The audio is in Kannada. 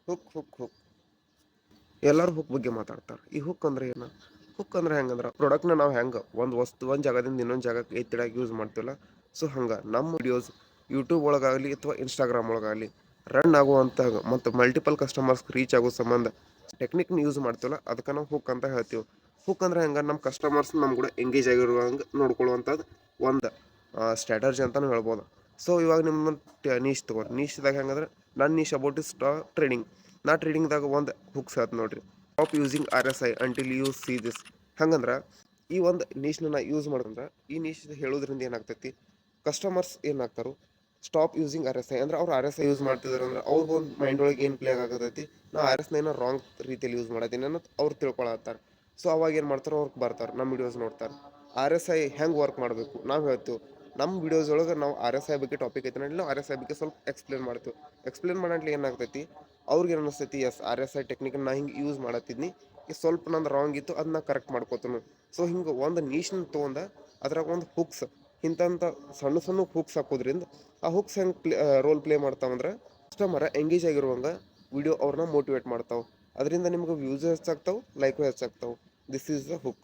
ಹುಕ್ ಹುಕ್ ಹುಕ್ ಎಲ್ಲರೂ ಹುಕ್ ಬಗ್ಗೆ ಮಾತಾಡ್ತಾರೆ. ಈ ಹುಕ್ ಅಂದ್ರೆ ಏನು? ಹುಕ್ ಅಂದ್ರೆ ಹೆಂಗಂದ್ರೆ ಪ್ರಾಡಕ್ಟ್ನ ನಾವು ಹೆಂಗೆ ಒಂದು ಜಾಗದಿಂದ ಇನ್ನೊಂದು ಜಾಗಕ್ಕೆ ಎತ್ತಿಡಕ್ಕೆ ಯೂಸ್ ಮಾಡ್ತೀವಲ್ಲ, ಸೊ ಹಂಗೆ ನಮ್ಮ ವಿಡಿಯೋಸ್ ಯೂಟ್ಯೂಬ್ ಒಳಗಾಗಲಿ ಅಥವಾ ಇನ್ಸ್ಟಾಗ್ರಾಮ್ ಒಳಗಾಗಲಿ ರನ್ ಆಗುವಂಥ ಮತ್ತು ಮಲ್ಟಿಪಲ್ ಕಸ್ಟಮರ್ಸ್ ರೀಚ್ ಆಗೋ ಸಂಬಂಧ ಟೆಕ್ನಿಕ್ನ ಯೂಸ್ ಮಾಡ್ತೀವಲ್ಲ, ಅದಕ್ಕೆ ನಾವು ಹುಕ್ ಅಂತ ಹೇಳ್ತೀವಿ. ಹುಕ್ ಅಂದ್ರೆ ಹೆಂಗೆ, ನಮ್ಮ ಕಸ್ಟಮರ್ಸ್ ನಮ್ಮ ಕೂಡ ಎಂಗೇಜ್ ಆಗಿರುವಂಗೆ ನೋಡ್ಕೊಳ್ಳುವಂಥದ್ದು ಒಂದು ಸ್ಟ್ರಾಟರ್ಜಿ ಅಂತಲೂ ಹೇಳ್ಬೋದು. ಸೊ ಇವಾಗ ನಿಮ್ಮ ನೀಶ್ ತೊಗೊರಿ. ನೀಶ್ದಾಗ ಹೆಂಗಂದ್ರೆ ನನ್ನ ನೀಶ್ ಅಬೌಟ್ ಇಸ್ ಟ್ರೇಡಿಂಗ್. ನಾ ಟ್ರೇಡಿಂಗ್ದಾಗ ಒಂದು ಹುಕ್ಸ್ ಹೇಳ್ತು ನೋಡ್ರಿ. Stop using RSI until U see this. ಹಂಗಂದ್ರೆ ಈ ಒಂದು ನೀಶ್ನ ನಾ ಯೂಸ್ ಮಾಡಂದ್ರೆ ಈ ನೀಶ್ ಹೇಳೋದ್ರಿಂದ ಏನಾಗ್ತೈತಿ, ಕಸ್ಟಮರ್ಸ್ ಏನಾಗ್ತಾರೋ ಸ್ಟಾಪ್ ಯೂಸಿಂಗ್ RSI ಅಂದ್ರೆ ಅವ್ರು RSI ಯೂಸ್ ಮಾಡ್ತಿದಾರೆ ಅಂದ್ರೆ ಅವ್ರಿಗೊಂದು ಮೈಂಡ್ ಒಳಗೆ ಏನು ಪ್ಲೇ ಆಗತೈತಿ, ನಾ RSI ರಾಂಗ್ ರೀತಿಯಲ್ಲಿ ಯೂಸ್ ಮಾಡತ್ತೀನಿ ಅನ್ನೋದು ಅವ್ರು ತಿಳ್ಕೊಳತ್ತಾರೆ. ಸೊ ಅವಾಗ ಏನು ಮಾಡ್ತಾರೆ, ಅವ್ರಿಗೆ ಬರ್ತಾರೆ ನಮ್ಮ ವಿಡಿಯೋಸ್ ನೋಡ್ತಾರೆ. RSI ಹೆಂಗೆ ವರ್ಕ್ ಮಾಡಬೇಕು ನಾವು ಹೇಳ್ತೀವಿ. ನಮ್ಮ ವಿಡಿಯೋಸ್ ಒಳಗೆ ನಾವು RSI ಬಗ್ಗೆ ಟಾಪಿಕ್ ಐತೆ ನೋಡಿ, ನಾವು RSI ಬಗ್ಗೆ ಸ್ವಲ್ಪ ಎಕ್ಸ್ಪ್ಲೇನ್ ಮಾಡ್ತೀವಿ. ಎಕ್ಸ್ಪ್ಲೇನ್ ಮಾಡಂಟ್ಲಿ ಏನಾಗ್ತೈತಿ, ಅವ್ರಿಗೆ ಏನು ಅನಿಸ್ತೈತಿ, ಎಸ್ RSI ಟೆಕ್ನಿಕ್ ನಾ ಹಿಂಗೆ ಯೂಸ್ ಮಾಡತ್ತಿದ್ನಿ, ಈ ಸ್ವಲ್ಪ ನಂದು ರಾಂಗ್ ಇತ್ತು ಅದನ್ನ ಕರೆಕ್ಟ್ ಮಾಡ್ಕೋತೀನಿ. ಸೊ ಹಿಂಗೆ ಒಂದು ನೀಶ್ನ ತೊಗೊಂಡ ಅದ್ರಾಗ ಒಂದು ಹುಕ್ಸ್ ಇಂಥ ಸಣ್ಣ ಸಣ್ಣ ಹುಕ್ಸ್ ಹಾಕೋದ್ರಿಂದ ಆ ಹುಕ್ಸ್ ಹೆಂಗೆ ರೋಲ್ ಪ್ಲೇ ಮಾಡ್ತಾವಂದ್ರೆ ಕಸ್ಟಮರ ಎಂಗೇಜ್ ಆಗಿರುವಂಗೆ ವಿಡಿಯೋ ಅವ್ರನ್ನ ಮೋಟಿವೇಟ್ ಮಾಡ್ತಾವೆ. ಅದರಿಂದ ನಿಮ್ಗೆ ವ್ಯೂಸು ಹೆಚ್ಚಾಗ್ತಾವೆ, ಲೈಕು ಹೆಚ್ಚಾಗ್ತಾವೆ. This is the hook.